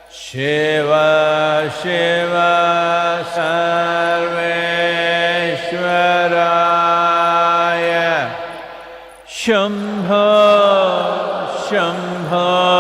Shiva Shiva Sarveshwaraya Shambho Shambho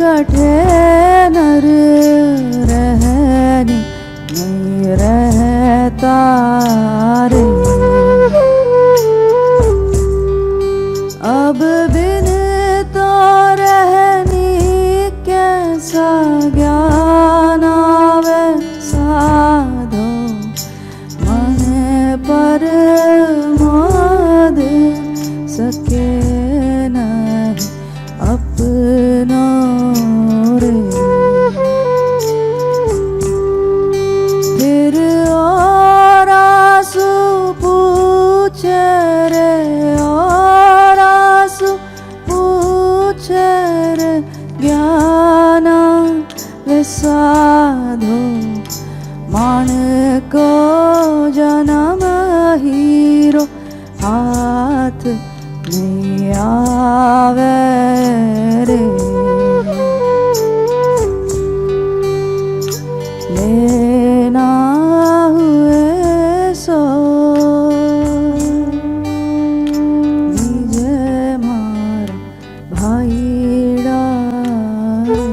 कठे नर रहने नहीं रहता रे। अब बिन तो रहनी कैसा ज्ञान आवे साधो मन पर मोद सके नहीं अपनो रे। फिर और आंसू पूछे रे, और आंसू पूछे रे ज्ञान वे साधो मान को जन्म हीरो हाथ नहीं आवे रे। लेना हुए सो विजय मार भाईड़ा रे।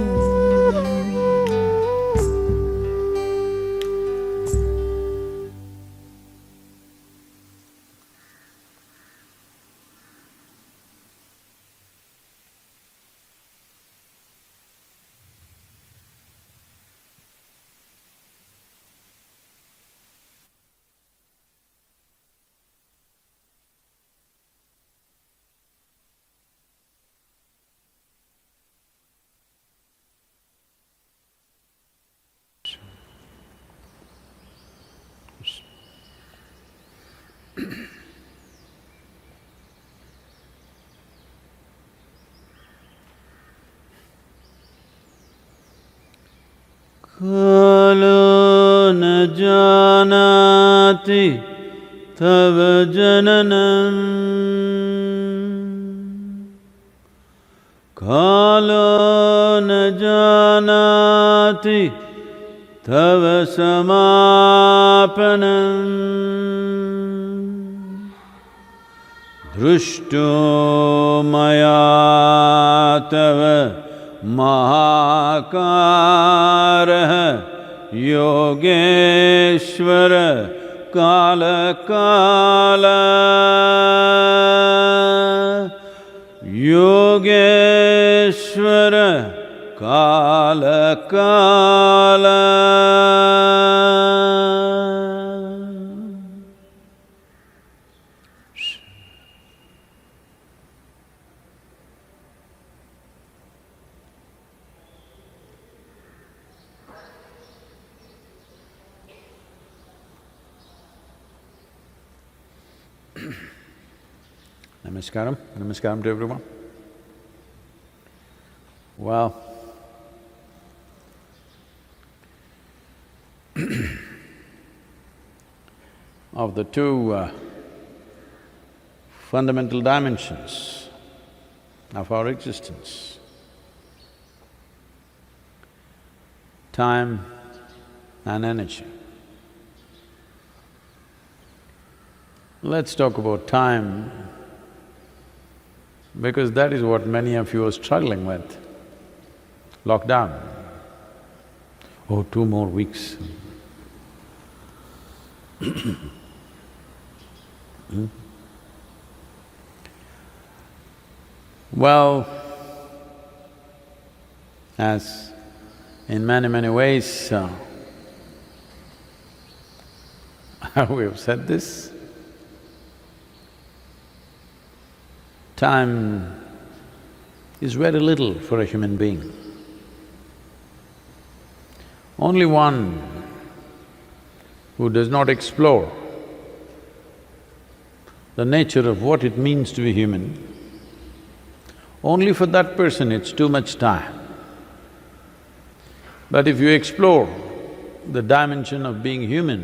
कालो न जानाति तव जननम्, कालो न जानाति तव समापनम्। दृष्टो मया तव महाकारः योगेश्वर काल काल, योगेश्वर काल काल। Namaskaram. Namaskaram to everyone. Well, of the two fundamental dimensions of our existence, time and energy. Let's talk about time, because that is what many of you are struggling with. Lockdown. Oh, 2 more weeks. Well, as in many ways we have said this, time is very little for a human being. Only one who does not explore the nature of what it means to be human, only for that person it's too much time. But if you explore the dimension of being human,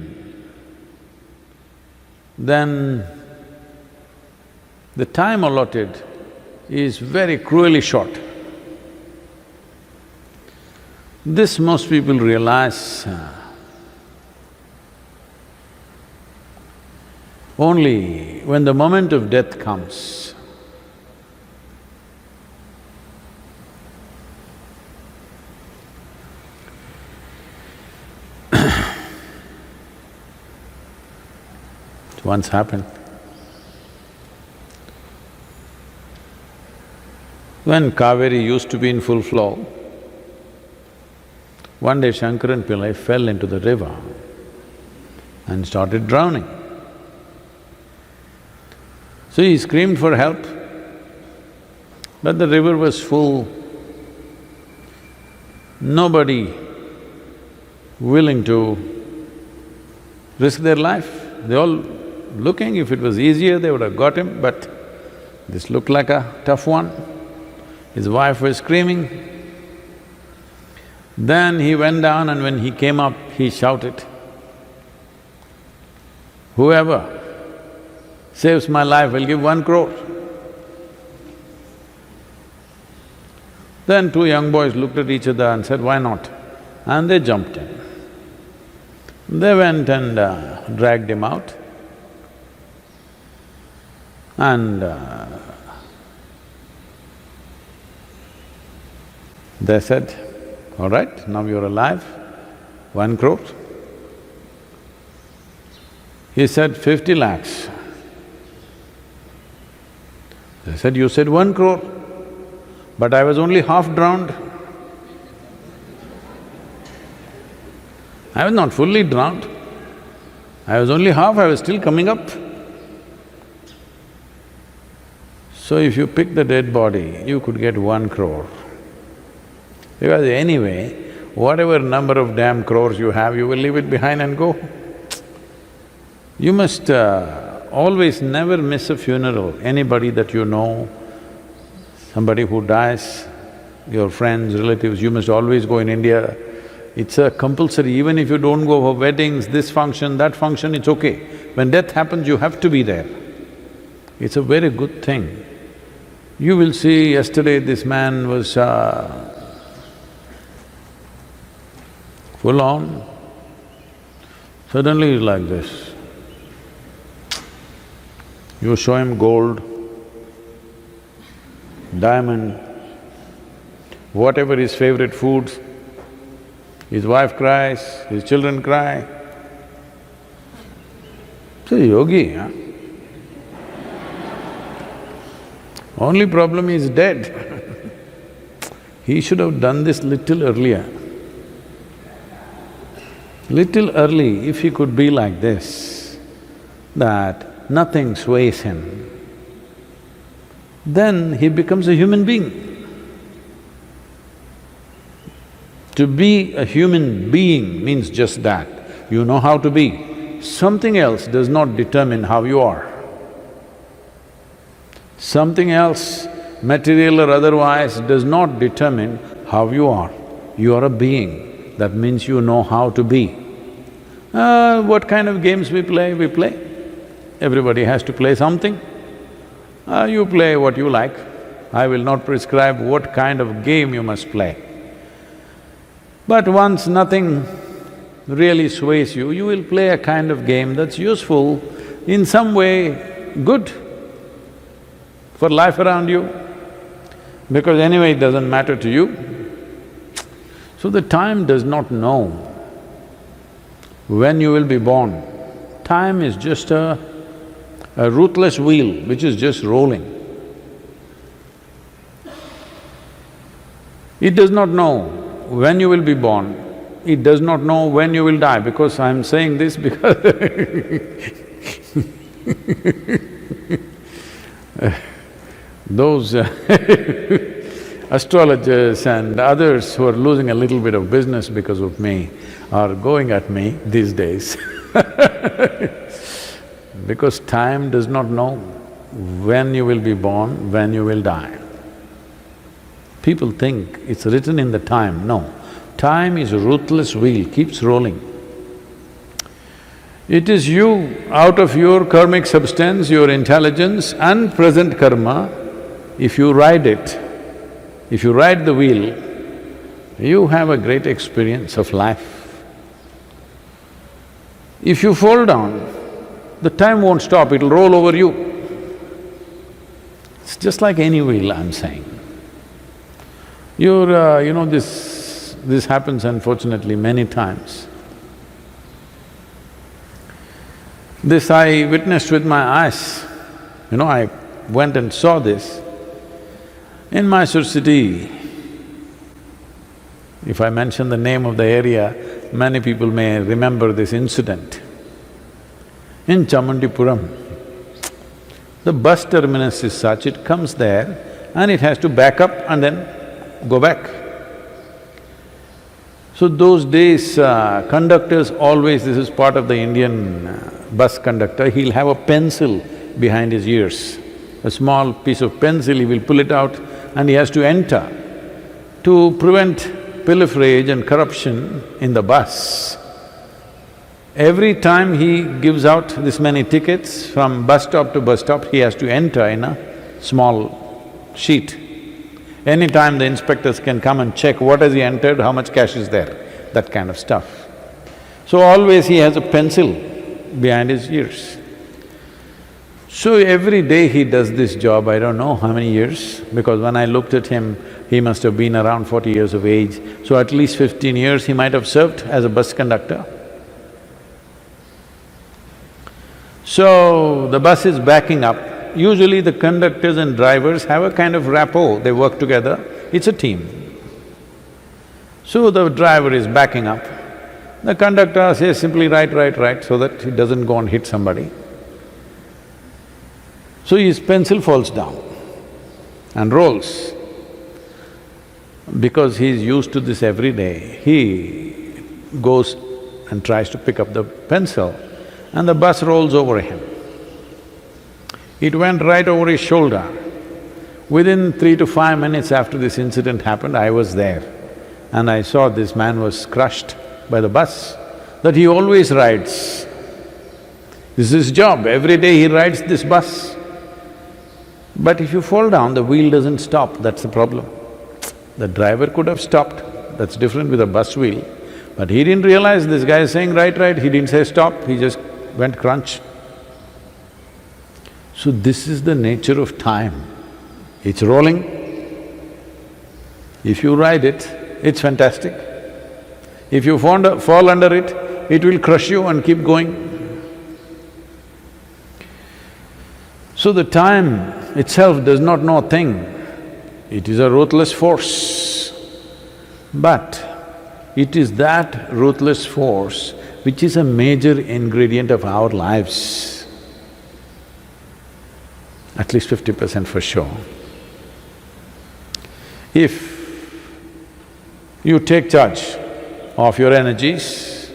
then the time allotted is very cruelly short. This most people realize only when the moment of death comes. once happened. When Kaveri used to be in full flow, one day Shankaran Pillai fell into the river and started drowning. So he screamed for help, but the river was full. Nobody willing to risk their life. They all looking, if it was easier they would have got him, but this looked like a tough one. His wife was screaming. Then he went down and when he came up, he shouted, "Whoever saves my life, I'll give 1 crore." Then two young boys looked at each other and said, "Why not?" And they jumped in. They went and dragged him out and they said, "All right, now you're alive, 1 crore." He said, 50 lakhs. They said, "You said 1 crore, but I was only half drowned." I was not fully drowned. I was only half, I was still coming up. So if you pick the dead body, you could get 1 crore. Because anyway, whatever number of damn crores you have, you will leave it behind and go. You must always never miss a funeral. Anybody that you know, somebody who dies, your friends, relatives, you must always go in India. It's a compulsory, even if you don't go for weddings, this function, that function, it's okay. When death happens, you have to be there. It's a very good thing. You will see, yesterday this man was full on. Suddenly he's like this. You show him gold, diamond, whatever his favorite foods, his wife cries, his children cry. It's a yogi, huh? Only problem is dead. He should have done this little earlier. Little early, if he could be like this, that nothing sways him, then he becomes a human being. To be a human being means just that, you know how to be. Something else does not determine how you are. Something else, material or otherwise, does not determine how you are. You are a being, that means you know how to be. What kind of games we play? We play. Everybody has to play something. You play what you like. I will not prescribe what kind of game you must play. But once nothing really sways you, you will play a kind of game that's useful, in some way good for life around you, because anyway it doesn't matter to you. So the time does not know when you will be born. Time is just a ruthless wheel which is just rolling. It does not know when you will be born, it does not know when you will die, because I'm saying this because those astrologers and others who are losing a little bit of business because of me are going at me these days because time does not know when you will be born, when you will die. People think it's written in the time, no. Time is a ruthless wheel, keeps rolling. It is you, out of your karmic substance, your intelligence and present karma, if you ride it, if you ride the wheel, you have a great experience of life. If you fall down, the time won't stop, it'll roll over you. It's just like any wheel, I'm saying. You know, this happens unfortunately many times. This I witnessed with my eyes. I went and saw this. In Mysore city, if I mention the name of the area, many people may remember this incident. In Chamundipuram, the bus terminus is such, it comes there and it has to back up and then go back. So those days, conductors always, this is part of the Indian bus conductor, he'll have a pencil behind his ears. A small piece of pencil, he will pull it out and he has to enter. To prevent pilferage and corruption in the bus, every time he gives out this many tickets from bus stop to bus stop, he has to enter in a small sheet. Anytime the inspectors can come and check what has he entered, how much cash is there, that kind of stuff. So always he has a pencil behind his ears. So every day he does this job, I don't know how many years, because when I looked at him, he must have been around 40 years of age, so at least 15 years he might have served as a bus conductor. So the bus is backing up. Usually the conductors and drivers have a kind of rapport, they work together, it's a team. So the driver is backing up. The conductor says simply right, so that he doesn't go and hit somebody. So his pencil falls down and rolls. Because he is used to this every day, he goes and tries to pick up the pencil and the bus rolls over him. It went right over his shoulder. Within 3 to 5 minutes after this incident happened, I was there and I saw this man was crushed by the bus that he always rides. This is his job, every day he rides this bus. But if you fall down, the wheel doesn't stop, that's the problem. The driver could have stopped, that's different with a bus wheel. But he didn't realize this guy is saying right, he didn't say stop, he just went crunch. So this is the nature of time. It's rolling. If you ride it, it's fantastic. If you fall under it, it will crush you and keep going. So the time itself does not know a thing, it is a ruthless force. But it is that ruthless force which is a major ingredient of our lives, at least 50% for sure. If you take charge of your energies,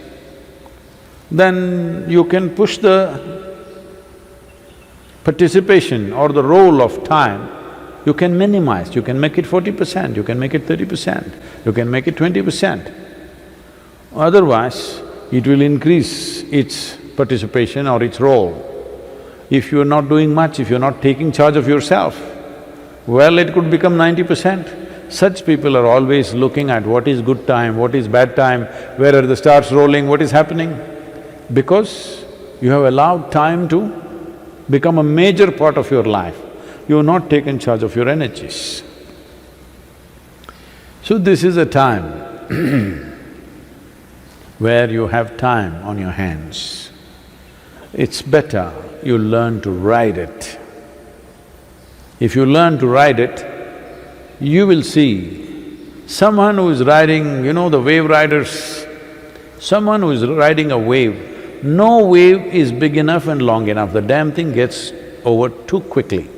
then you can push the participation or the role of time, you can minimize, you can make it 40%, you can make it 30%, you can make it 20%. Otherwise, it will increase its participation or its role. If you're not doing much, if you're not taking charge of yourself, well, it could become 90%. Such people are always looking at what is good time, what is bad time, where are the stars rolling, what is happening. Because you have allowed time to become a major part of your life, you have not taken charge of your energies. So this is a time where you have time on your hands. It's better you learn to ride it. If you learn to ride it, you will see someone who is riding, the wave riders, someone who is riding a wave, no wave is big enough and long enough, the damn thing gets over too quickly.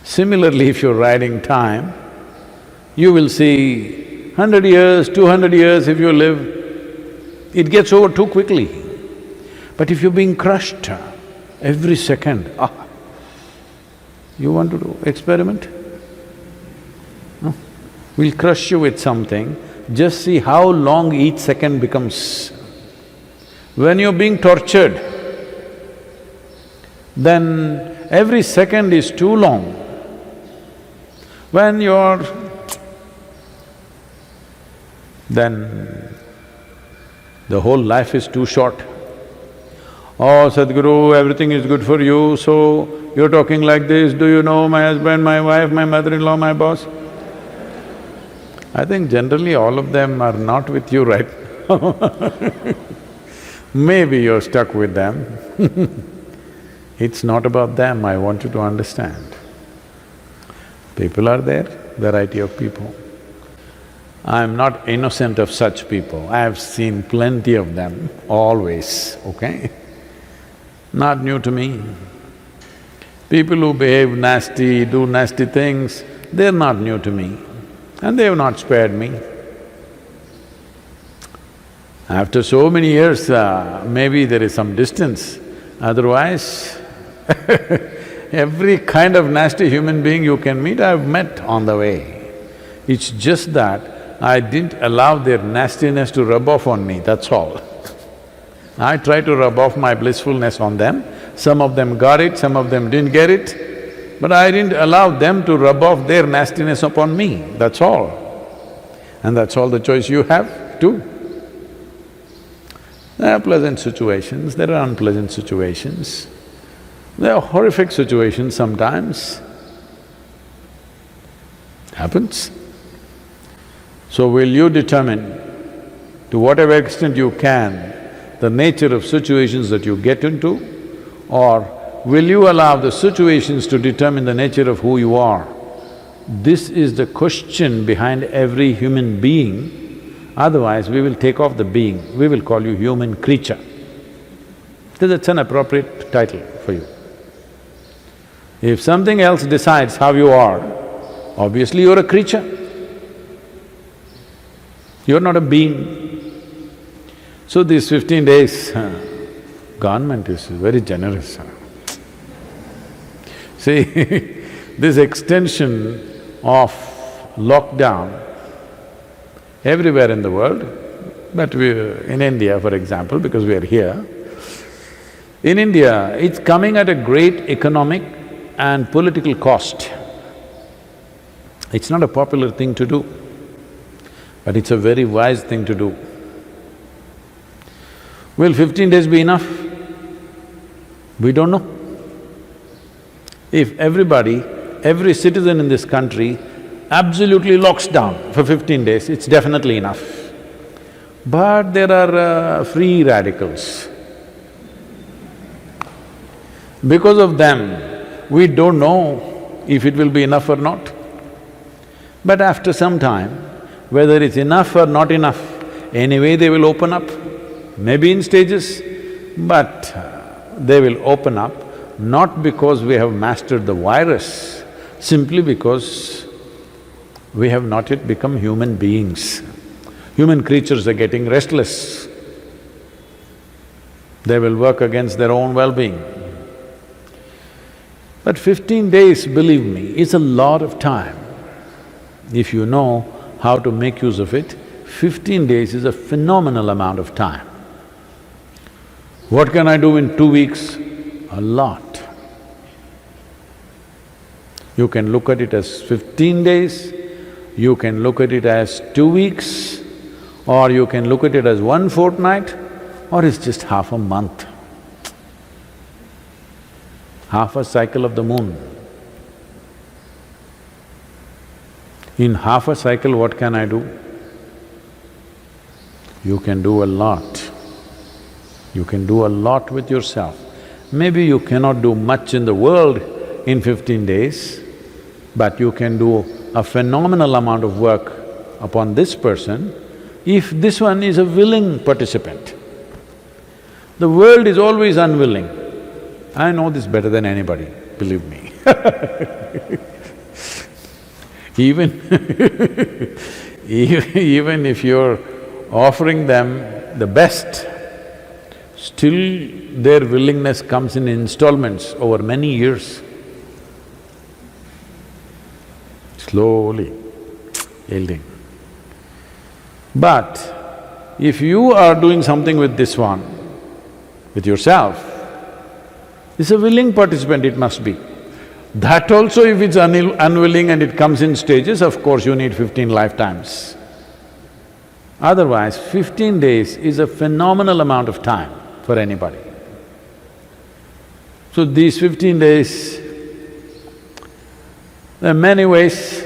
Similarly, if you're riding time, you will see 100 years, 200 years if you live, it gets over too quickly. But if you're being crushed every second, you want to do experiment? No? We'll crush you with something, just see how long each second becomes. When you're being tortured, then every second is too long. When you're… then the whole life is too short. Oh, Sadhguru, everything is good for you, so you're talking like this, do you know my husband, my wife, my mother-in-law, my boss? I think generally all of them are not with you right now. Maybe you're stuck with them. It's not about them, I want you to understand. People are there, variety of people. I'm not innocent of such people, I have seen plenty of them, always, okay? Not new to me. People who behave nasty, do nasty things, they're not new to me, and they have not spared me. After so many years, maybe there is some distance, otherwise every kind of nasty human being you can meet, I've met on the way. It's just that I didn't allow their nastiness to rub off on me, that's all. I tried to rub off my blissfulness on them. Some of them got it, some of them didn't get it, but I didn't allow them to rub off their nastiness upon me, that's all. And that's all the choice you have too. There are pleasant situations, there are unpleasant situations. There are horrific situations sometimes. Happens. So will you determine, to whatever extent you can, the nature of situations that you get into, or will you allow the situations to determine the nature of who you are? This is the question behind every human being. Otherwise, we will take off the being, we will call you human creature. Because it's an appropriate title for you. If something else decides how you are, obviously you're a creature. You're not a being. So these 15 days, government is very generous. See, this extension of lockdown everywhere in the world, but in India, for example, because we are here, in India, it's coming at a great economic and political cost. It's not a popular thing to do, but it's a very wise thing to do. Will 15 days be enough? We don't know. If every citizen in this country absolutely locks down for 15 days, it's definitely enough. But there are free radicals. Because of them, we don't know if it will be enough or not. But after some time, whether it's enough or not enough, anyway they will open up, maybe in stages, but they will open up not because we have mastered the virus, simply because we have not yet become human beings. Human creatures are getting restless. They will work against their own well-being. But 15 days, believe me, is a lot of time. If you know how to make use of it, 15 days is a phenomenal amount of time. What can I do in 2 weeks? A lot. You can look at it as 15 days, you can look at it as 2 weeks, or you can look at it as 1 fortnight, or it's just half a month. Half a cycle of the moon. In half a cycle, what can I do? You can do a lot. You can do a lot with yourself. Maybe you cannot do much in the world in 15 days, but you can do a phenomenal amount of work upon this person if this one is a willing participant. The world is always unwilling. I know this better than anybody, believe me. Even if you're offering them the best, still their willingness comes in installments over many years. Slowly yielding. But if you are doing something with this one, with yourself, it's a willing participant it must be. That also if it's unwilling and it comes in stages, of course you need 15 lifetimes. Otherwise, 15 days is a phenomenal amount of time for anybody. So these 15 days, there are many ways.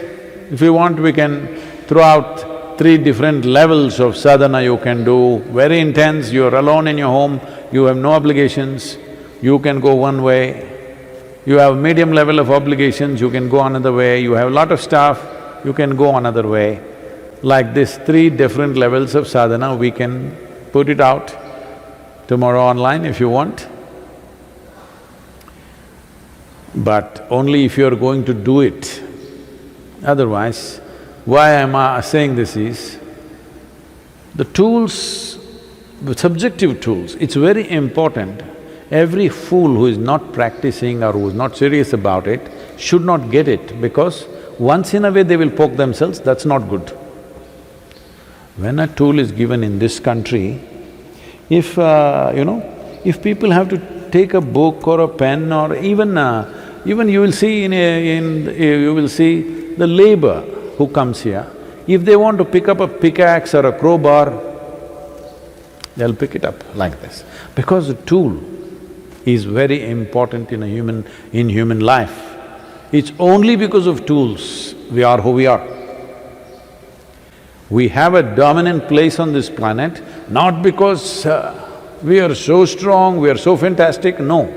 If we want, we can throw out three different levels of sadhana you can do. Very intense, you're alone in your home, you have no obligations, you can go one way. You have medium level of obligations, you can go another way. You have a lot of stuff, you can go another way. Like this, three different levels of sadhana, we can put it out tomorrow online if you want. But only if you're going to do it. Otherwise, why am I saying this is, the tools, the subjective tools, it's very important. Every fool who is not practicing or who is not serious about it should not get it, because once in a way they will poke themselves, that's not good. When a tool is given in this country, if if people have to take a book or a pen or even you will see you will see the labor who comes here, if they want to pick up a pickaxe or a crowbar, they'll pick it up like this. Because the tool is very important in human life. It's only because of tools we are who we are. We have a dominant place on this planet, not because we are so strong, we are so fantastic, no.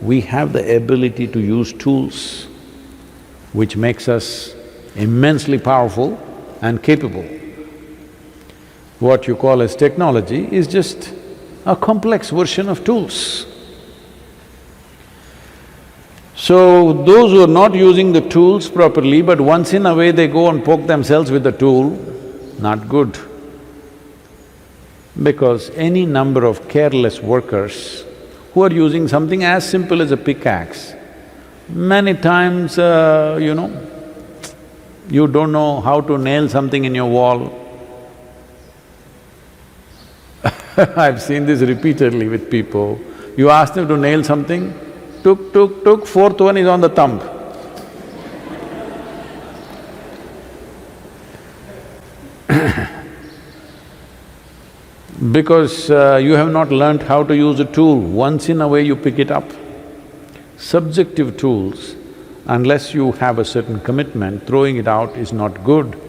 We have the ability to use tools, which makes us immensely powerful and capable. What you call as technology is just a complex version of tools. So, those who are not using the tools properly, but once in a way they go and poke themselves with the tool, not good. Because any number of careless workers who are using something as simple as a pickaxe, many times, you don't know how to nail something in your wall. I've seen this repeatedly with people. You ask them to nail something, tuk, fourth one is on the thumb. Because you have not learnt how to use a tool, once in a way you pick it up. Subjective tools, unless you have a certain commitment, throwing it out is not good.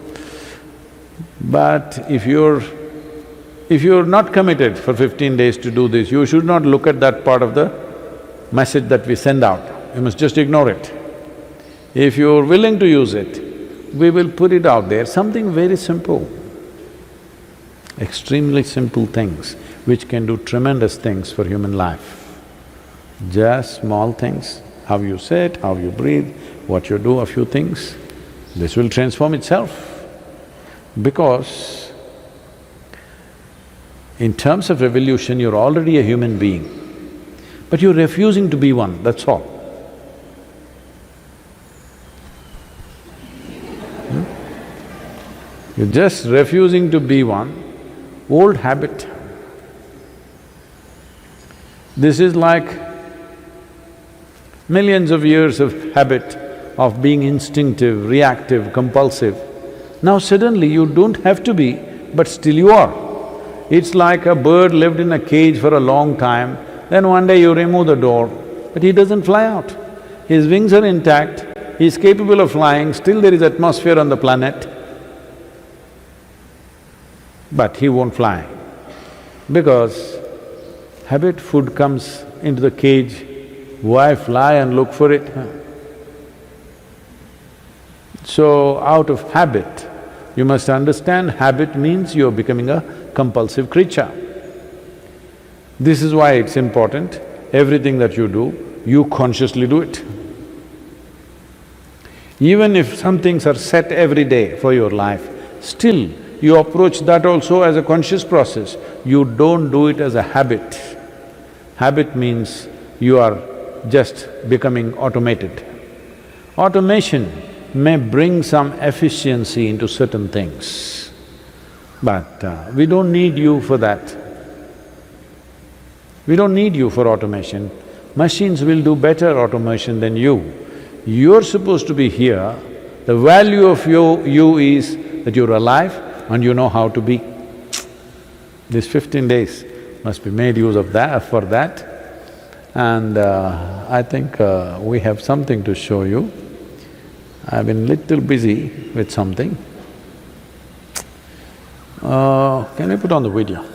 But if you're not committed for 15 days to do this, you should not look at that part of the message that we send out, you must just ignore it. If you're willing to use it, we will put it out there, something very simple, extremely simple things which can do tremendous things for human life. Just small things, how you sit, how you breathe, what you do, a few things, this will transform itself. Because in terms of evolution, you're already a human being, but you're refusing to be one, that's all. You're just refusing to be one, old habit. This is like millions of years of habit of being instinctive, reactive, compulsive. Now suddenly you don't have to be, but still you are. It's like a bird lived in a cage for a long time, then one day you remove the door, but he doesn't fly out. His wings are intact, he's capable of flying, still there is atmosphere on the planet, but he won't fly. Because habit, food comes into the cage, why fly and look for it? So, out of habit, you must understand habit means you're becoming a compulsive creature. This is why it's important, everything that you do, you consciously do it. Even if some things are set every day for your life, still you approach that also as a conscious process, you don't do it as a habit. Habit means you are just becoming automated. Automation may bring some efficiency into certain things, but we don't need you for that. We don't need you for automation. Machines will do better automation than you. You're supposed to be here, the value of you is that you're alive and you know how to be. These 15 days must be made use of that… for that. And I think we have something to show you. I've been little busy with something. Can you put on the video?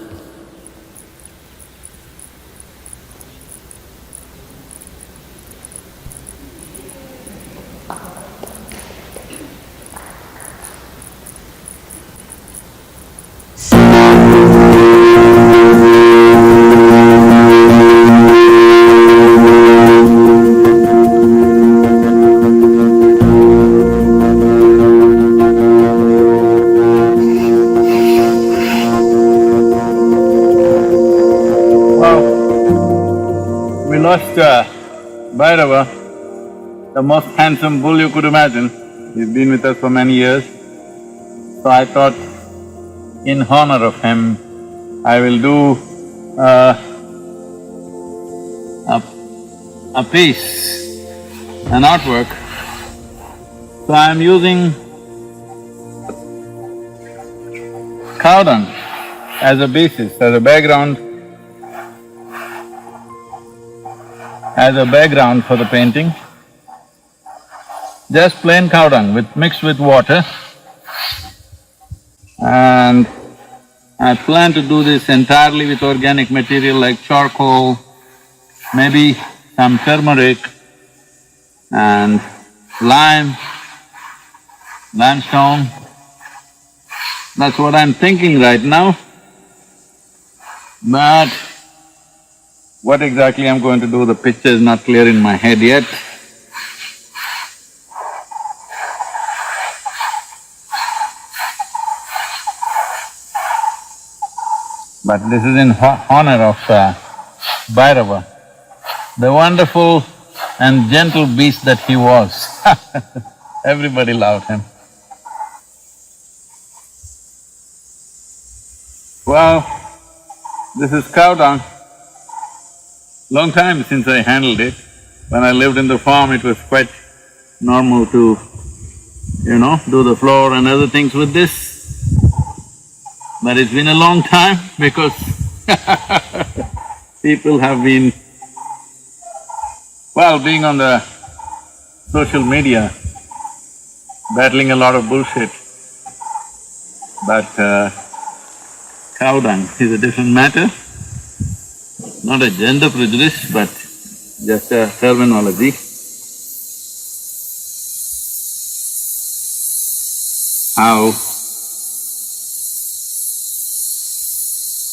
We lost Bhairava, the most handsome bull you could imagine. He's been with us for many years. So I thought, in honor of him, I will do a piece, an artwork. So I'm using cow dung as a basis, as a background for the painting. Just plain cow dung mixed with water. And I plan to do this entirely with organic material like charcoal, maybe some turmeric and limestone. That's what I'm thinking right now. But what exactly I'm going to do, the picture is not clear in my head yet. But this is in honor of Bhairava, the wonderful and gentle beast that he was. Everybody loved him. Well, this is cow dung. Long time since I handled it. When I lived in the farm, it was quite normal to, do the floor and other things with this. But it's been a long time because people have been… Well, being on the social media, battling a lot of bullshit. But cow dung is a different matter. Not a gender prejudice, but just a terminology. How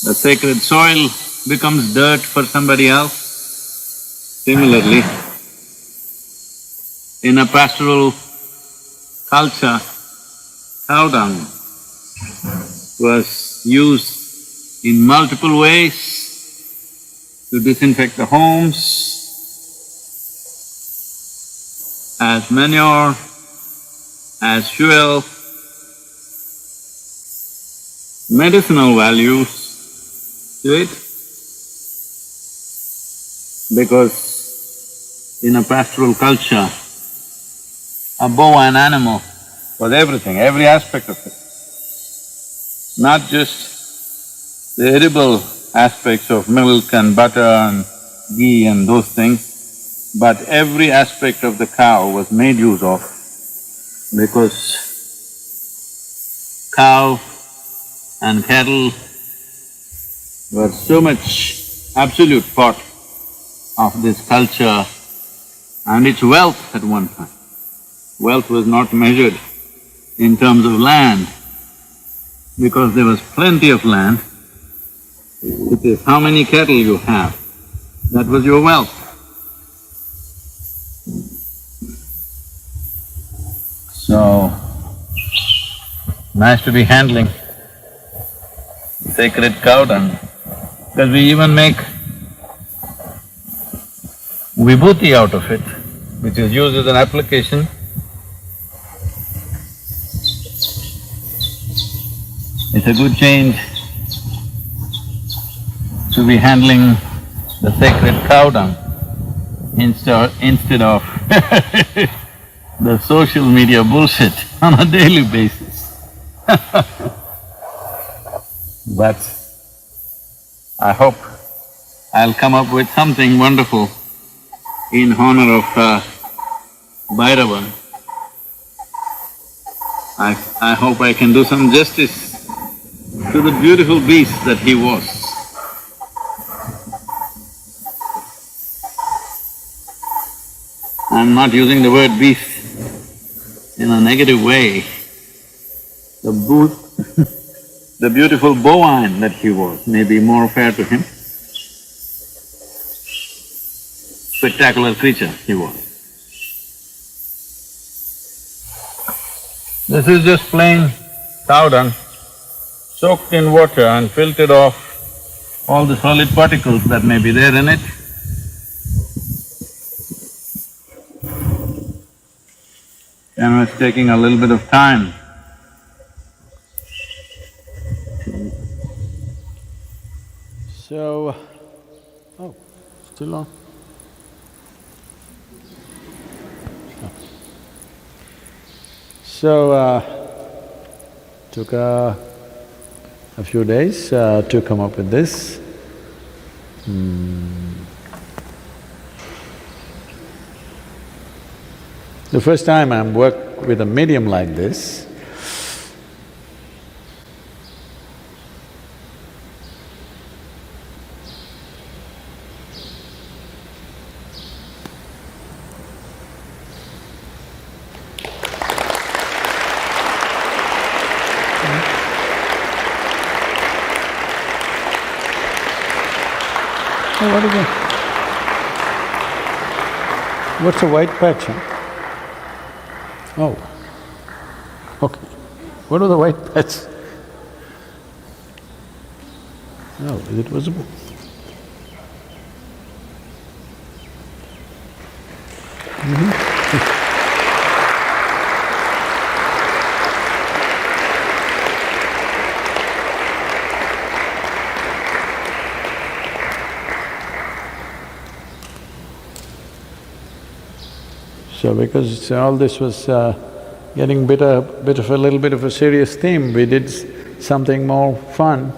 the sacred soil becomes dirt for somebody else. Similarly, in a pastoral culture, cow dung was used in multiple ways to disinfect the homes, as manure, as fuel, medicinal values to it, because in a pastoral culture, a bow and animal was everything, every aspect of it. Not just the edible aspects of milk and butter and ghee and those things, but every aspect of the cow was made use of, because cow and cattle were so much absolute part of this culture and its wealth at one time. Wealth was not measured in terms of land, because there was plenty of land. It is how many cattle you have, that was your wealth. So, nice to be handling sacred cow dung, because we even make vibhuti out of it, which is used as an application. It's a good change to be handling the sacred cow dung instead of the social media bullshit on a daily basis. But I hope I'll come up with something wonderful in honor of Bhairava. I hope I can do some justice to the beautiful beast that he was. I'm not using the word beast in a negative way. The beautiful bovine that he was may be more fair to him. Spectacular creature he was. This is just plain cow dung, soaked in water and filtered off all the solid particles that may be there in it. And it's taking a little bit of time. So, oh, still on? So, took a few days to come up with this. The first time I work with a medium like this, oh, what is that? What's a white patch, huh? Oh, okay. What was the white patch? Oh, is it visible? So because all this was getting bit of a little bit of a serious theme, we did something more fun.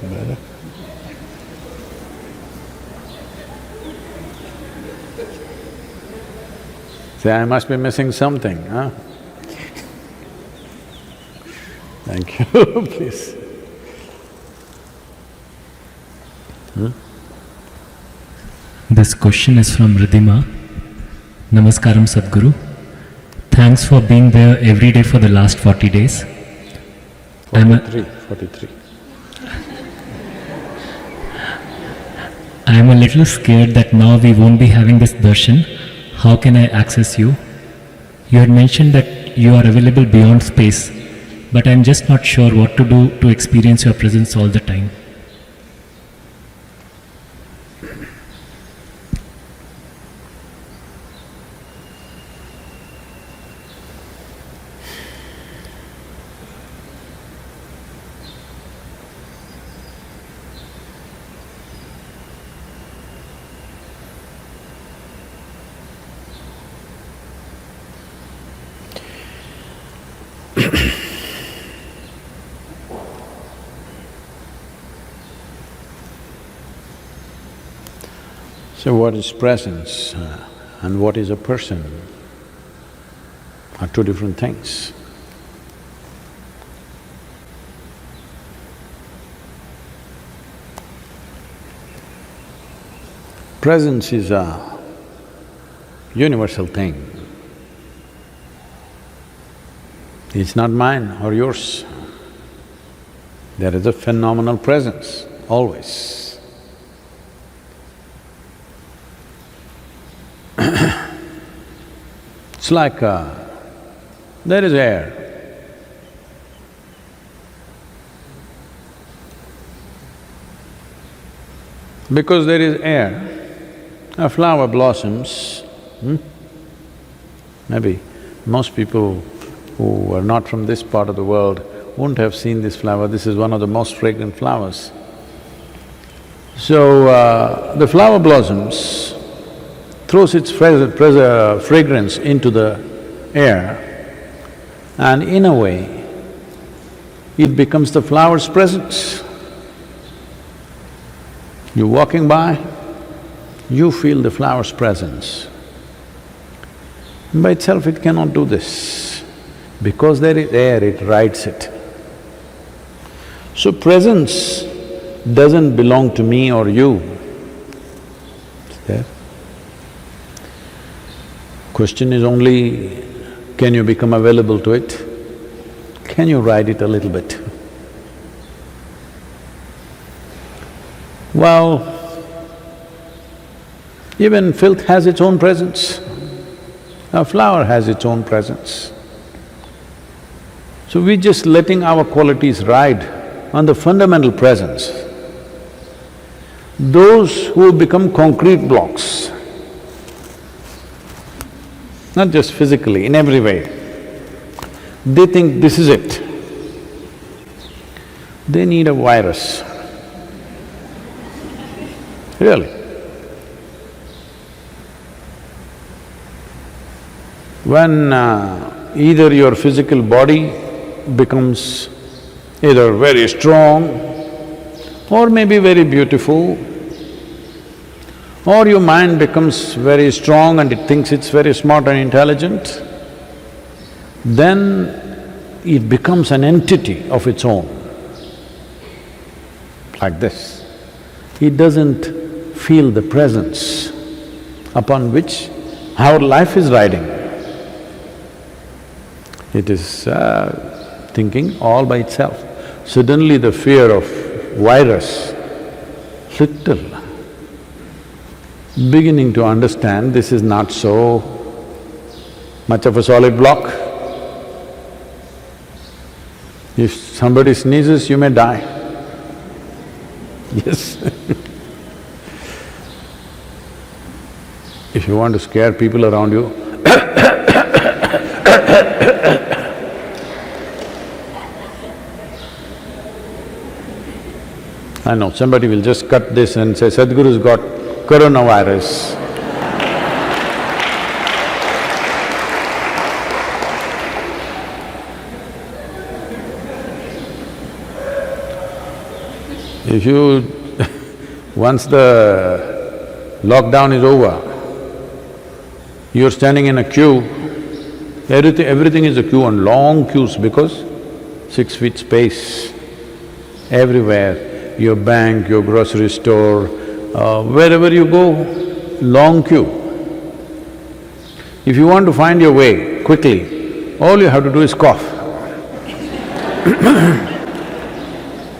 Better. Say, I must be missing something, huh? Thank you, please. This question is from Ridhima. Namaskaram Sadhguru. Thanks for being there every day for the last 40 days. 43. I am a little scared that now we won't be having this darshan. How can I access you? You had mentioned that you are available beyond space, but I am just not sure what to do to experience your presence all the time. So what is presence and what is a person are two different things. Presence is a universal thing. It's not mine or yours. There is a phenomenal presence, always. It's like there is air. Because there is air, a flower blossoms. Maybe most people who are not from this part of the world wouldn't have seen this flower. This is one of the most fragrant flowers. So, the flower blossoms, throws its fragrance into the air, and in a way, it becomes the flower's presence. You're walking by, you feel the flower's presence. By itself it cannot do this. Because there is air, it rides it. So presence doesn't belong to me or you. It's there. Question is only, can you become available to it? Can you ride it a little bit? Well, even filth has its own presence. A flower has its own presence. So we're just letting our qualities ride on the fundamental presence. Those who become concrete blocks, not just physically, in every way, they think this is it. They need a virus. Really. When either your physical body becomes either very strong or maybe very beautiful, or your mind becomes very strong and it thinks it's very smart and intelligent, then it becomes an entity of its own, like this. It doesn't feel the presence upon which our life is riding. It is thinking all by itself. Suddenly the fear of virus, little, beginning to understand this is not so much of a solid block. If somebody sneezes, you may die. Yes. If you want to scare people around you, I know, somebody will just cut this and say, Sadhguru's got coronavirus. If you… once the lockdown is over, you're standing in a queue, everything is a queue and long queues because 6 feet space everywhere. Your bank, your grocery store, wherever you go, long queue. If you want to find your way quickly, all you have to do is cough.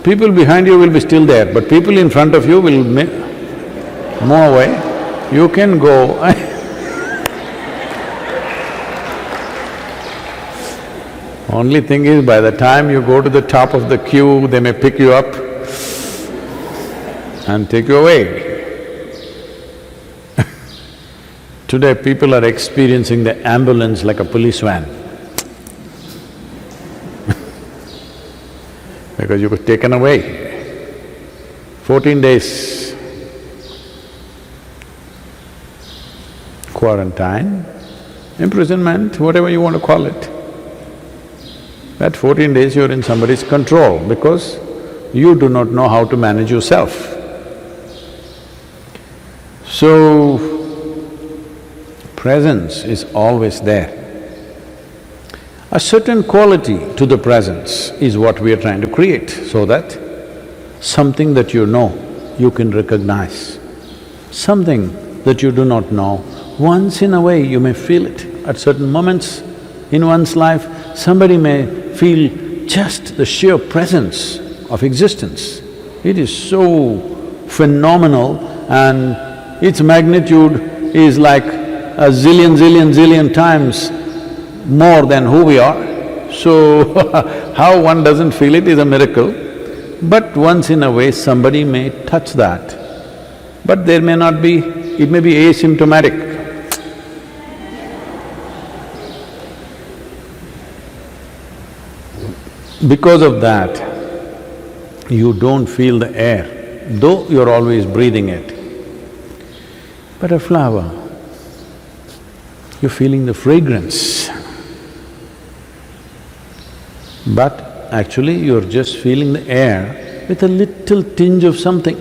People behind you will be still there, but people in front of you will move away. You can go Only thing is, by the time you go to the top of the queue, they may pick you up and take you away. Today people are experiencing the ambulance like a police van because you were taken away. 14 days quarantine, imprisonment, whatever you want to call it. That 14 days you're in somebody's control because you do not know how to manage yourself. So, presence is always there. A certain quality to the presence is what we are trying to create, so that something that you know, you can recognize. Something that you do not know, once in a way you may feel it. At certain moments in one's life, somebody may feel just the sheer presence of existence. It is so phenomenal and its magnitude is like a zillion times more than who we are. So, how one doesn't feel it is a miracle. But once in a way somebody may touch that, but there may not be… it may be asymptomatic. Because of that, you don't feel the air, though you're always breathing it. But a flower, you're feeling the fragrance. But actually you're just feeling the air with a little tinge of something.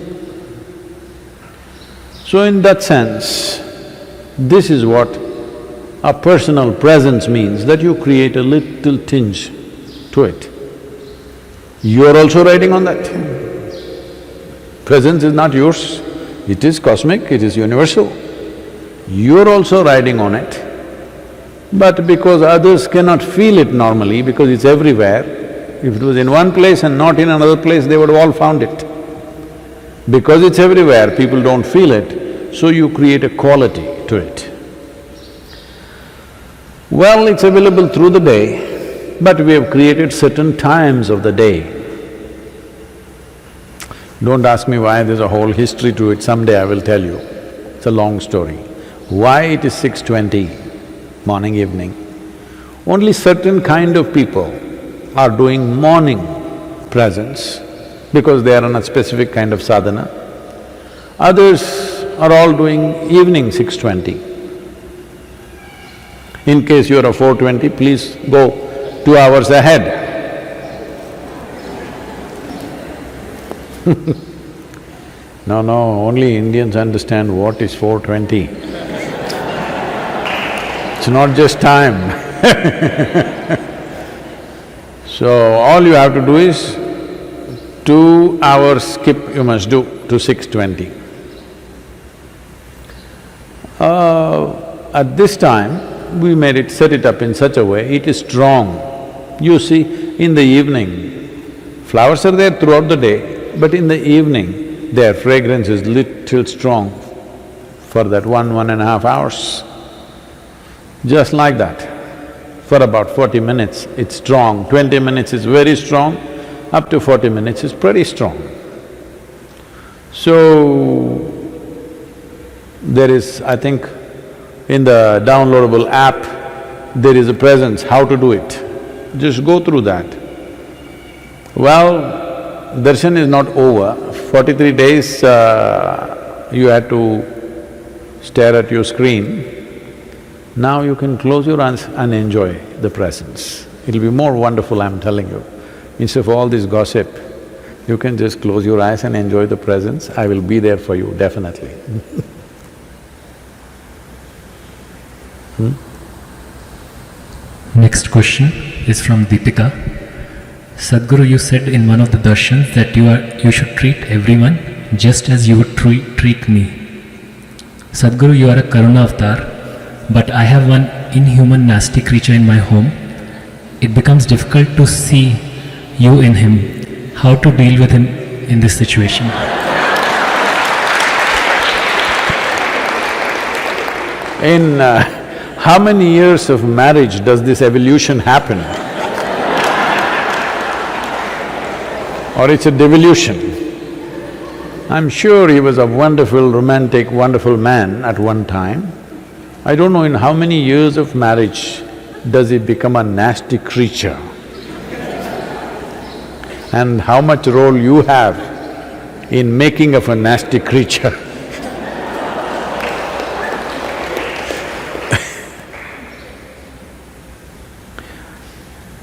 So in that sense, this is what a personal presence means, that you create a little tinge to it. You're also riding on that. Presence is not yours, it is cosmic, it is universal. You're also riding on it, but because others cannot feel it normally, because it's everywhere, if it was in one place and not in another place, they would have all found it. Because it's everywhere, people don't feel it, so you create a quality to it. Well, it's available through the day, but we have created certain times of the day. Don't ask me why, there's a whole history to it, someday I will tell you. It's a long story. Why it is 6:20, morning, evening? Only certain kind of people are doing morning presence because they are on a specific kind of sadhana. Others are all doing evening 6:20. In case you're a 4:20, please go 2 hours ahead. No, only Indians understand what is 4:20. It's not just time. So all you have to do is 2 hours skip you must do to 6:20. At this time, we made it… set it up in such a way, it is strong. You see, in the evening, flowers are there throughout the day, but in the evening, their fragrance is little strong for that 1.5 hours. Just like that, for about 40 minutes it's strong, 20 minutes is very strong, up to 40 minutes is pretty strong. So, there is, I think, in the downloadable app, there is a presence, how to do it. Just go through that. Well, darshan is not over. 43 days you had to stare at your screen. Now you can close your eyes and enjoy the presence. It'll be more wonderful, I'm telling you. Instead of all this gossip, you can just close your eyes and enjoy the presence. I will be there for you, definitely. Next question is from Deepika. Sadhguru, you said in one of the darshans that you should treat everyone just as you would treat me. Sadhguru, you are a Karuna avatar, but I have one inhuman nasty creature in my home. It becomes difficult to see you in him. How to deal with him in this situation? In how many years of marriage does this evolution happen? Or it's a devolution? I'm sure he was a wonderful, romantic, wonderful man at one time. I don't know in how many years of marriage does he become a nasty creature, and how much role you have in making of a nasty creature.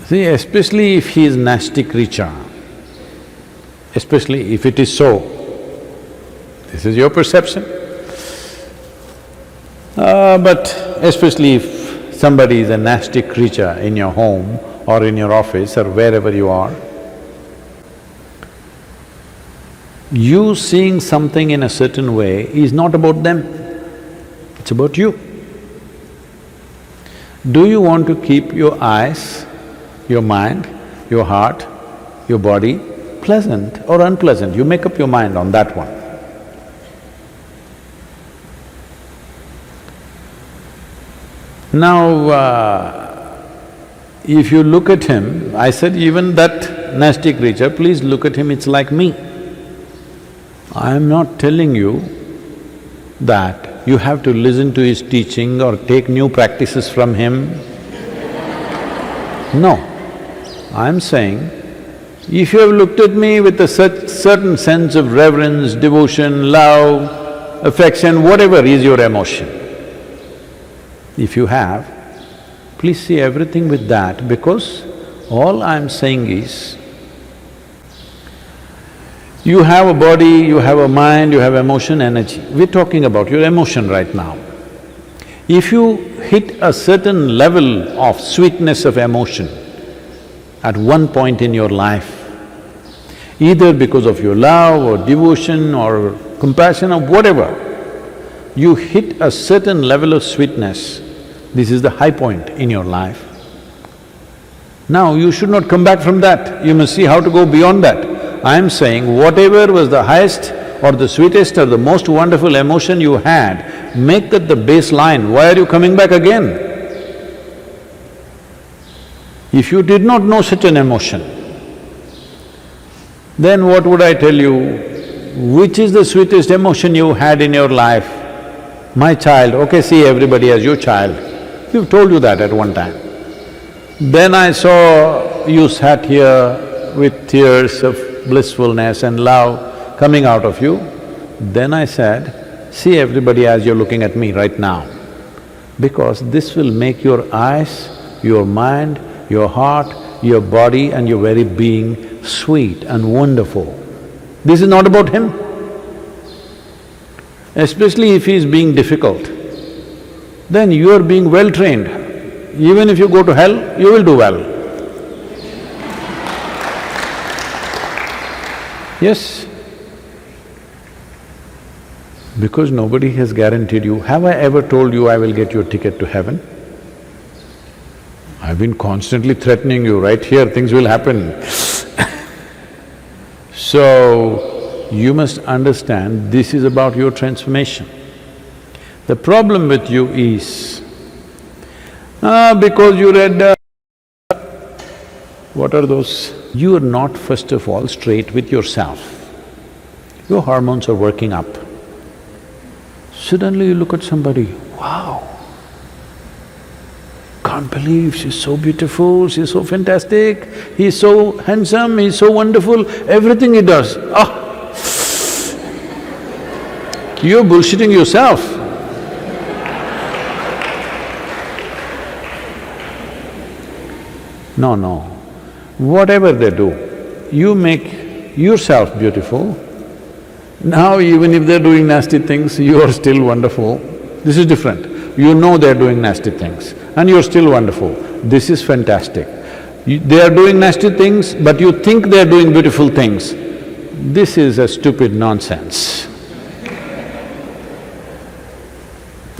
See, especially if he is nasty creature, especially if it is so, this is your perception. But especially if somebody is a nasty creature in your home or in your office or wherever you are, you seeing something in a certain way is not about them, it's about you. Do you want to keep your eyes, your mind, your heart, your body pleasant or unpleasant? You make up your mind on that one. Now, if you look at him, I said even that nasty creature, please look at him, it's like me. I am not telling you that you have to listen to his teaching or take new practices from him. No, I'm saying If you have looked at me with a certain sense of reverence, devotion, love, affection, whatever is your emotion, if you have, please see everything with that, because all I'm saying is, you have a body, you have a mind, you have emotion, energy. We're talking about your emotion right now. If you hit a certain level of sweetness of emotion at one point in your life, either because of your love or devotion or compassion or whatever, you hit a certain level of sweetness, this is the high point in your life. Now you should not come back from that, you must see how to go beyond that. I am saying whatever was the highest or the sweetest or the most wonderful emotion you had, make that the baseline. Why are you coming back again? If you did not know such an emotion, then what would I tell you? Which is the sweetest emotion you had in your life? My child, okay, see everybody as your child. We've told you that at one time. Then I saw you sat here with tears of blissfulness and love coming out of you. Then I said, see everybody as you're looking at me right now, because this will make your eyes, your mind, your heart, your body and your very being sweet and wonderful. This is not about him. Especially if he is being difficult, then you are being well trained. Even if you go to hell, you will do well. Yes, because nobody has guaranteed you. Have I ever told you I will get your ticket to heaven? I've been constantly threatening you, right here things will happen. So, you must understand this is about your transformation. The problem with you is, because you read… what are those? You are not first of all straight with yourself. Your hormones are working up. Suddenly you look at somebody, wow, can't believe she's so beautiful, she's so fantastic, he's so handsome, he's so wonderful, everything he does, you're bullshitting yourself. No, no. Whatever they do, you make yourself beautiful. Now even if they're doing nasty things, you are still wonderful. This is different. You know they're doing nasty things and you're still wonderful. This is fantastic. They are doing nasty things, but you think they're doing beautiful things. This is a stupid nonsense.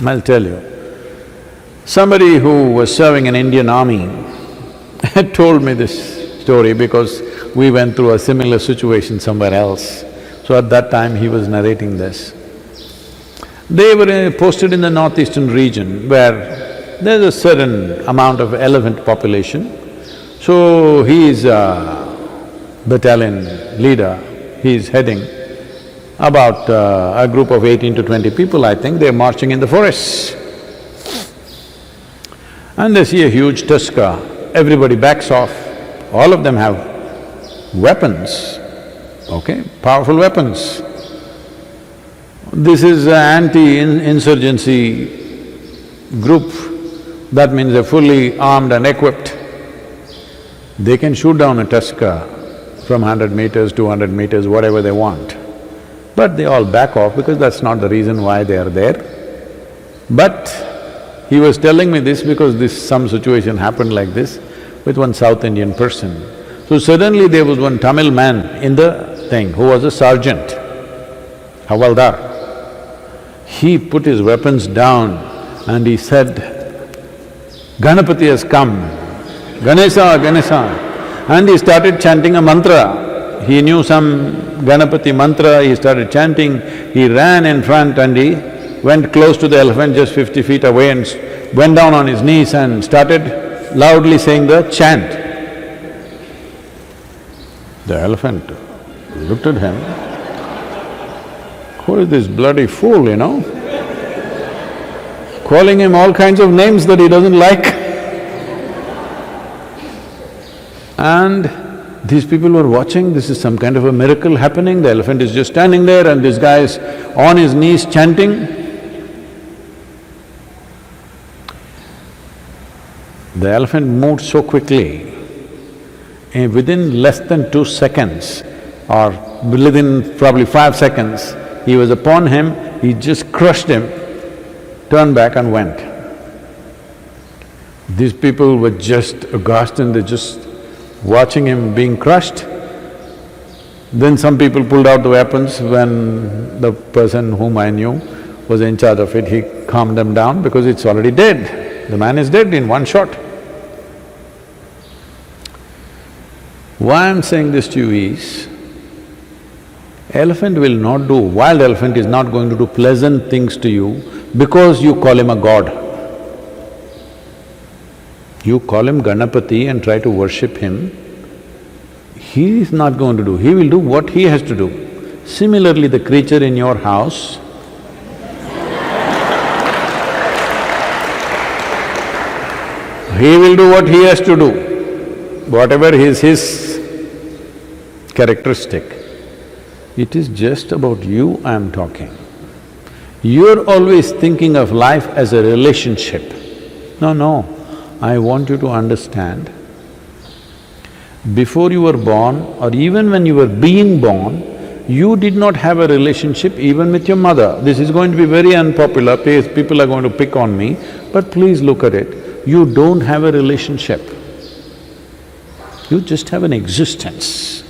I'll tell you. Somebody who was serving in Indian army had told me this story because we went through a similar situation somewhere else. So at that time he was narrating this. They were posted in the northeastern region where there's a certain amount of elephant population. So he is a battalion leader, he is heading about a group of 18 to 20 people, I think, they're marching in the forests. And they see a huge tusker, everybody backs off, all of them have weapons, okay, powerful weapons. This is an anti-insurgency group, that means they're fully armed and equipped. They can shoot down a tusker from 100 meters, 200 meters, whatever they want. But they all back off because that's not the reason why they are there. But he was telling me this because some situation happened like this with one South Indian person. So suddenly there was one Tamil man in the thing who was a sergeant, Havaldar. He put his weapons down and he said, "Ganapati has come, Ganesha, Ganesha." And he started chanting a mantra. He knew some Ganapati mantra, he started chanting. He ran in front and he went close to the elephant, just 50 feet away, and went down on his knees and started loudly saying the chant. The elephant looked at him, who is this bloody fool, you know? Calling him all kinds of names that he doesn't like. And These people were watching, this is some kind of a miracle happening, the elephant is just standing there and this guy is on his knees chanting. The elephant moved so quickly, and within less than 2 seconds or within probably 5 seconds, he was upon him, he just crushed him, turned back and went. These people were just aghast and they're just watching him being crushed. Then some people pulled out the weapons. When the person whom I knew was in charge of it, he calmed them down because it's already dead. The man is dead in one shot. Why I'm saying this to you is, elephant will not do… wild elephant is not going to do pleasant things to you because you call him a god. You call him Ganapati and try to worship him, he is not going to do, he will do what he has to do. Similarly, the creature in your house, he will do what he has to do, whatever is his characteristic. It is just about you I am talking. You're always thinking of life as a relationship. No, I want you to understand, before you were born or even when you were being born, you did not have a relationship even with your mother. This is going to be very unpopular, people are going to pick on me, but please look at it. You don't have a relationship. You just have an existence.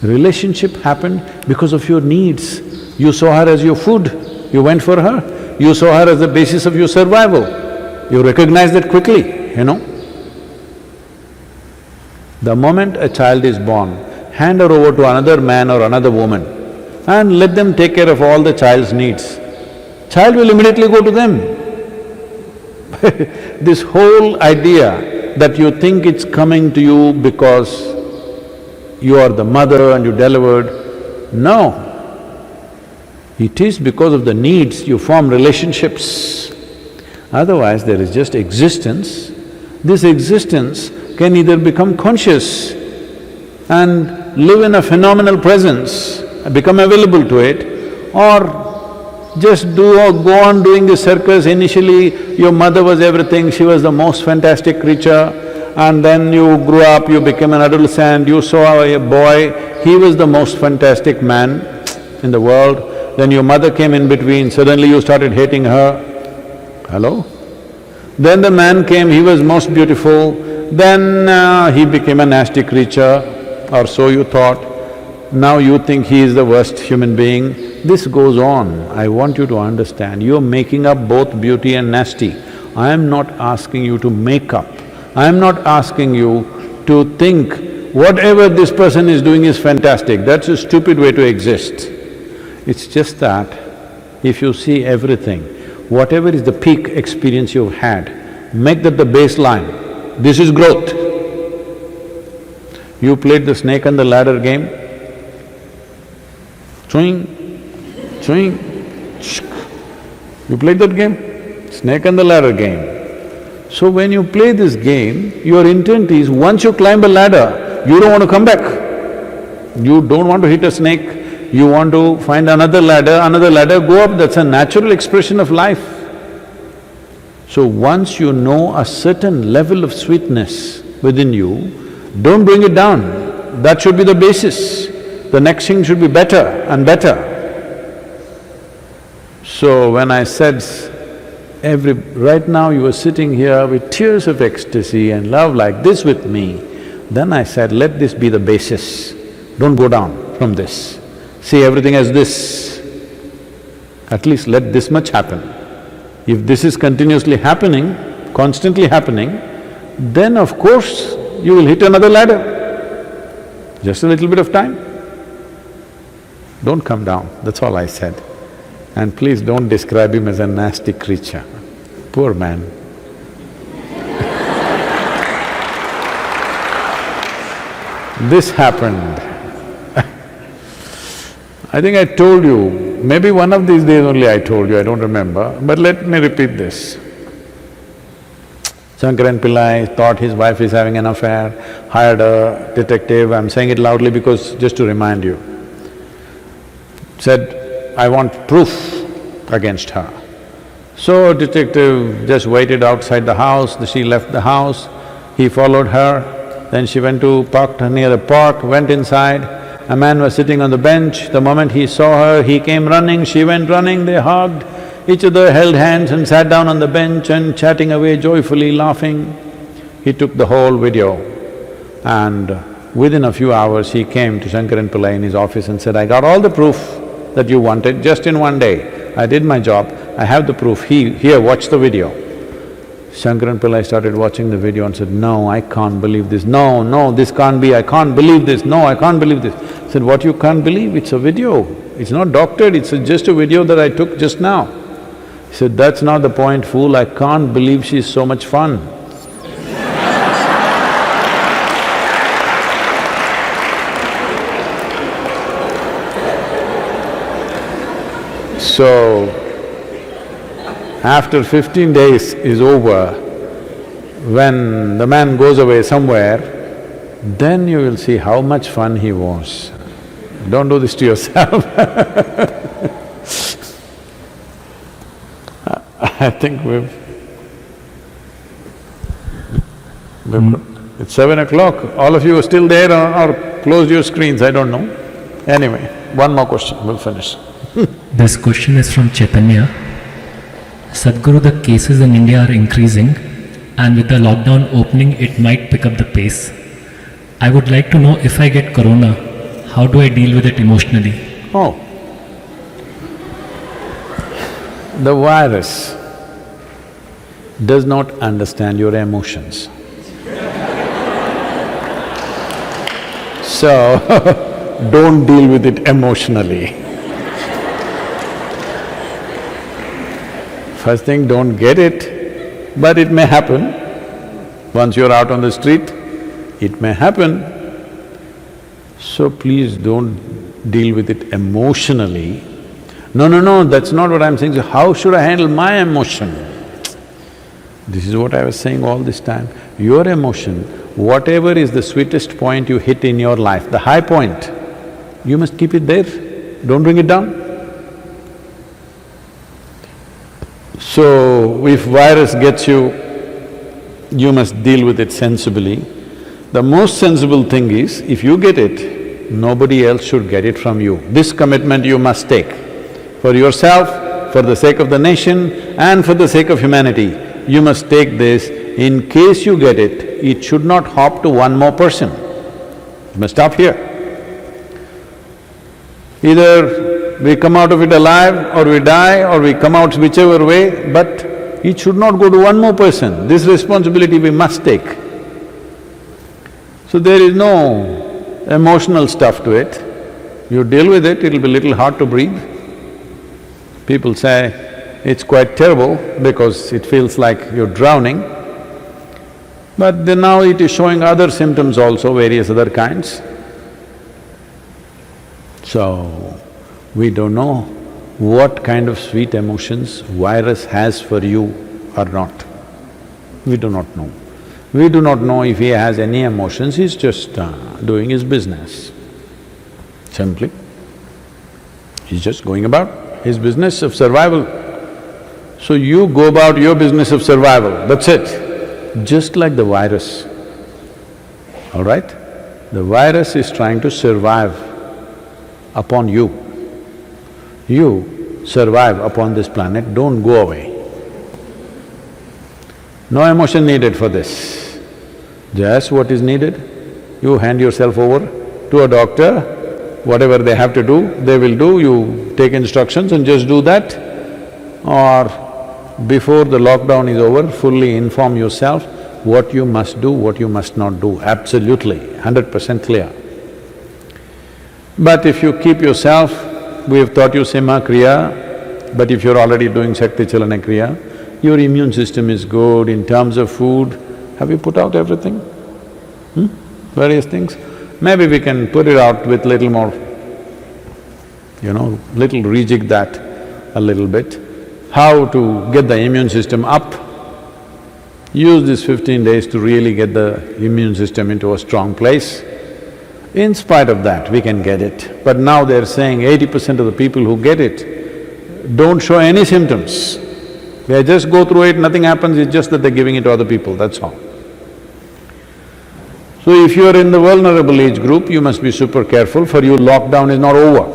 Relationship happened because of your needs. You saw her as your food, you went for her. You saw her as the basis of your survival. You recognized that quickly, you know. The moment a child is born, hand her over to another man or another woman and let them take care of all the child's needs. Child will immediately go to them. This whole idea that you think it's coming to you because you are the mother and you delivered, no. It is because of the needs you form relationships. Otherwise, there is just existence. This existence can either become conscious and live in a phenomenal presence, become available to it, or just go on doing the circus. Initially, your mother was everything, she was the most fantastic creature, and then you grew up, you became an adolescent, you saw a boy, he was the most fantastic man in the world. Then your mother came in between, suddenly you started hating her. Hello? Then the man came, he was most beautiful, then he became a nasty creature, or so you thought. Now you think he is the worst human being. This goes on. I want you to understand, you're making up both beauty and nasty. I am not asking you to make up. I am not asking you to think whatever this person is doing is fantastic. That's a stupid way to exist. It's just that if you see everything, whatever is the peak experience you've had, make that the baseline. This is growth. You played the snake and the ladder game, swing, swing, you played that game? Snake and the ladder game. So when you play this game, your intent is, once you climb a ladder, you don't want to come back. You don't want to hit a snake, you want to find another ladder, go up, that's a natural expression of life. So once you know a certain level of sweetness within you, don't bring it down. That should be the basis. The next thing should be better and better. So when I said, right now you are sitting here with tears of ecstasy and love like this with me, then I said, let this be the basis, don't go down from this. See everything as this, at least let this much happen. If this is continuously happening, constantly happening, then of course you will hit another ladder. Just a little bit of time. Don't come down, that's all I said. And please don't describe him as a nasty creature. Poor man. This happened. I think I told you, maybe one of these days only I told you, I don't remember, but let me repeat this. Shankaran Pillai thought his wife is having an affair, hired a detective. I'm saying it loudly because just to remind you. Said, I want proof against her. So detective just waited outside the house, she left the house, he followed her, then she went to parked near a park, went inside. A man was sitting on the bench. The moment he saw her, he came running, she went running, they hugged. Each other held hands and sat down on the bench and chatting away joyfully, laughing. He took the whole video and within a few hours he came to Shankaran Pillai in his office and said, I got all the proof that you wanted just in one day. I did my job, I have the proof, here, watch the video. Shankaran Pillai started watching the video and said, no, I can't believe this, no, this can't be, I can't believe this, no, I can't believe this. I said, what you can't believe? It's a video, it's not doctored, it's just a video that I took just now. He said, that's not the point, fool, I can't believe she's so much fun. So, after 15 days is over, when the man goes away somewhere, then you will see how much fun he was. Don't do this to yourself. I think it's 7 o'clock, all of you are still there or closed your screens, I don't know. Anyway, one more question, we'll finish. This question is from Chaitanya. Sadhguru, the cases in India are increasing and with the lockdown opening, it might pick up the pace. I would like to know if I get corona, how do I deal with it emotionally? Oh. The virus does not understand your emotions. So, don't deal with it emotionally. First thing, don't get it, but it may happen. Once you're out on the street, it may happen. So please don't deal with it emotionally. No, that's not what I'm saying. So how should I handle my emotion? This is what I was saying all this time. Your emotion, whatever is the sweetest point you hit in your life, the high point, you must keep it there, don't bring it down. So, if virus gets you, you must deal with it sensibly. The most sensible thing is, if you get it, nobody else should get it from you. This commitment you must take for yourself, for the sake of the nation and for the sake of humanity. You must take this, in case you get it, it should not hop to one more person. You must stop here. Either we come out of it alive or we die or we come out whichever way, but it should not go to one more person. This responsibility we must take. So there is no emotional stuff to it. You deal with it, it'll be little hard to breathe. People say it's quite terrible because it feels like you're drowning. But then now it is showing other symptoms also, various other kinds. So, we don't know what kind of sweet emotions virus has for you or not. We do not know. We do not know if he has any emotions, he's just doing his business. Simply, he's just going about his business of survival. So you go about your business of survival, that's it. Just like the virus, all right? The virus is trying to survive upon you. You survive upon this planet, don't go away. No emotion needed for this. Just what is needed, you hand yourself over to a doctor, whatever they have to do, they will do, you take instructions and just do that. Or before the lockdown is over, fully inform yourself what you must do, what you must not do, absolutely, 100% clear. But if you keep yourself, we have taught you Sima Kriya, but if you're already doing Shakti Chalana Kriya, your immune system is good in terms of food. Have you put out everything? Various things. Maybe we can put it out with little more, little rejig that a little bit. How to get the immune system up? Use this 15 days to really get the immune system into a strong place. In spite of that, we can get it. But now they're saying 80% of the people who get it don't show any symptoms. They just go through it, nothing happens, it's just that they're giving it to other people, that's all. So if you're in the vulnerable age group, you must be super careful. For you, lockdown is not over.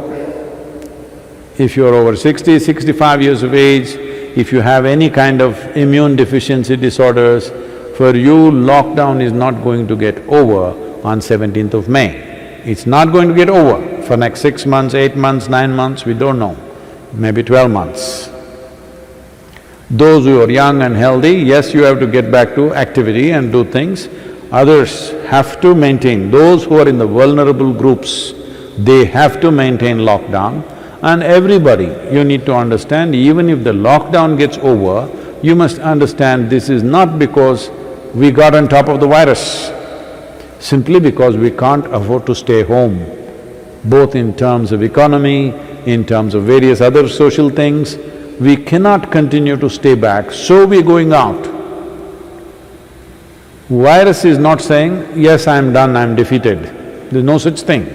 If you're over 60, 65 years of age, if you have any kind of immune deficiency disorders, for you, lockdown is not going to get over on 17th of May. It's not going to get over for next 6 months, 8 months, 9 months, we don't know, maybe 12 months. Those who are young and healthy, yes, you have to get back to activity and do things. Others have to maintain, those who are in the vulnerable groups, they have to maintain lockdown. And everybody, you need to understand, even if the lockdown gets over, you must understand this is not because we got on top of the virus, simply because we can't afford to stay home, both in terms of economy, in terms of various other social things. We cannot continue to stay back, so we're going out. Virus is not saying, yes, I'm done, I'm defeated. There's no such thing.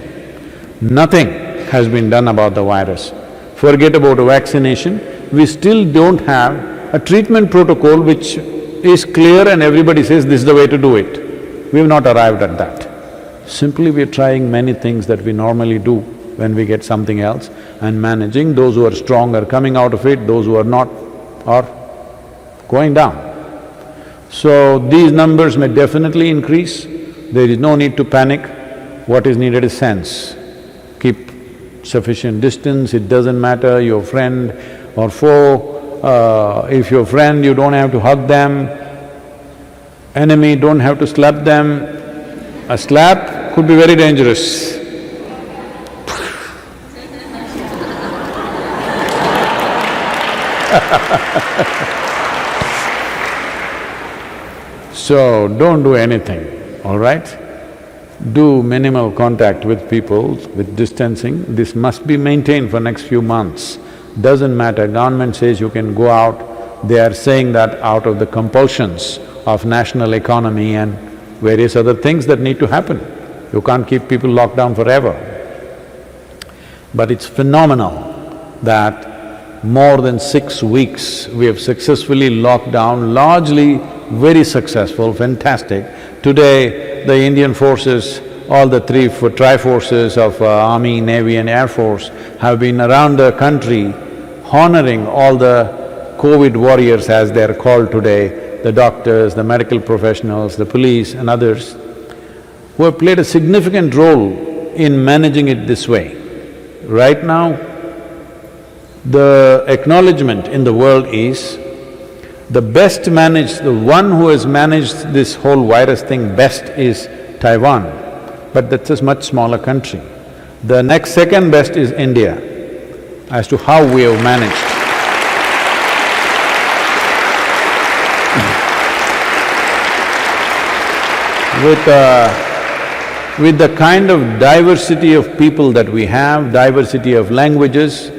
Nothing has been done about the virus. Forget about a vaccination, we still don't have a treatment protocol which is clear and everybody says this is the way to do it. We have not arrived at that. Simply we're trying many things that we normally do when we get something else and managing. Those who are strong are coming out of it, those who are not are going down. So these numbers may definitely increase, there is no need to panic. What is needed is sense. Keep sufficient distance, it doesn't matter your friend or foe. If your friend, you don't have to hug them. Enemy, don't have to slap them. A slap could be very dangerous. So, don't do anything, all right? Do minimal contact with people, with distancing. This must be maintained for next few months. Doesn't matter, government says you can go out, they are saying that out of the compulsions of national economy and various other things that need to happen. You can't keep people locked down forever. But it's phenomenal that more than 6 weeks we have successfully locked down, largely very successful, fantastic. Today, the Indian forces, all the three tri-forces of Army, Navy and Air Force have been around the country honoring all the COVID warriors as they are called today, the doctors, the medical professionals, the police and others, who have played a significant role in managing it this way. Right now, the acknowledgement in the world is the best managed, the one who has managed this whole virus thing best is Taiwan, but that's a much smaller country. The next second best is India, as to how we have managed. With the kind of diversity of people that we have, diversity of languages,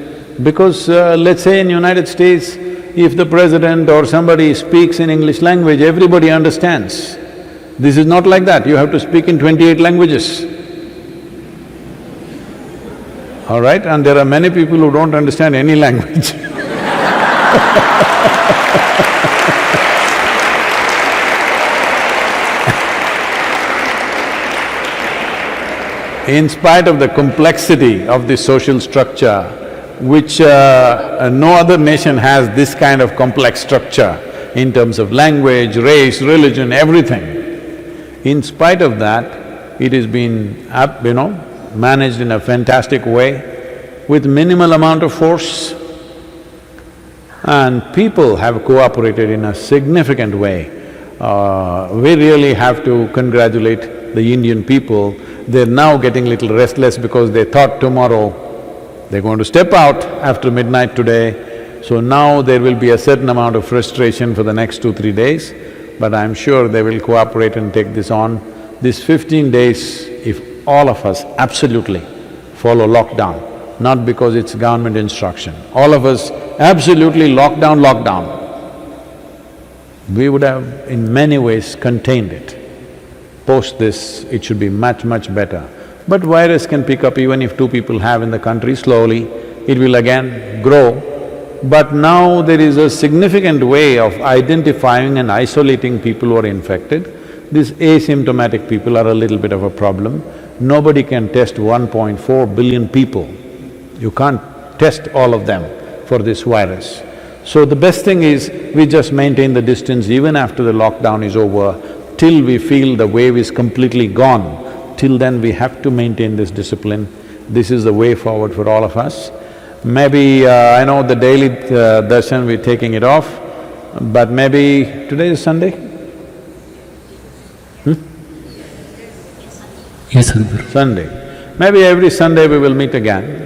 because let's say in United States, if the president or somebody speaks in English language, everybody understands. This is not like that, you have to speak in 28 languages. All right? And there are many people who don't understand any language. In spite of the complexity of the social structure, which no other nation has this kind of complex structure in terms of language, race, religion, everything. In spite of that, it has been managed in a fantastic way with minimal amount of force, and people have cooperated in a significant way. We really have to congratulate the Indian people. They're now getting little restless because they thought tomorrow they're going to step out after midnight today, so now there will be a certain amount of frustration for the next 2-3 days, but I'm sure they will cooperate and take this on. This 15 days, if all of us absolutely follow lockdown, not because it's government instruction, all of us absolutely lockdown, we would have in many ways contained it. Post this, it should be much, much better. But virus can pick up even if two people have in the country, slowly it will again grow. But now there is a significant way of identifying and isolating people who are infected. These asymptomatic people are a little bit of a problem. Nobody can test 1.4 billion people. You can't test all of them for this virus. So the best thing is, we just maintain the distance even after the lockdown is over, till we feel the wave is completely gone. Till then we have to maintain this discipline. This is the way forward for all of us. Maybe, I know the daily darshan we're taking it off, but maybe today is Sunday? Yes, Sadhguru. Sunday. Maybe every Sunday we will meet again.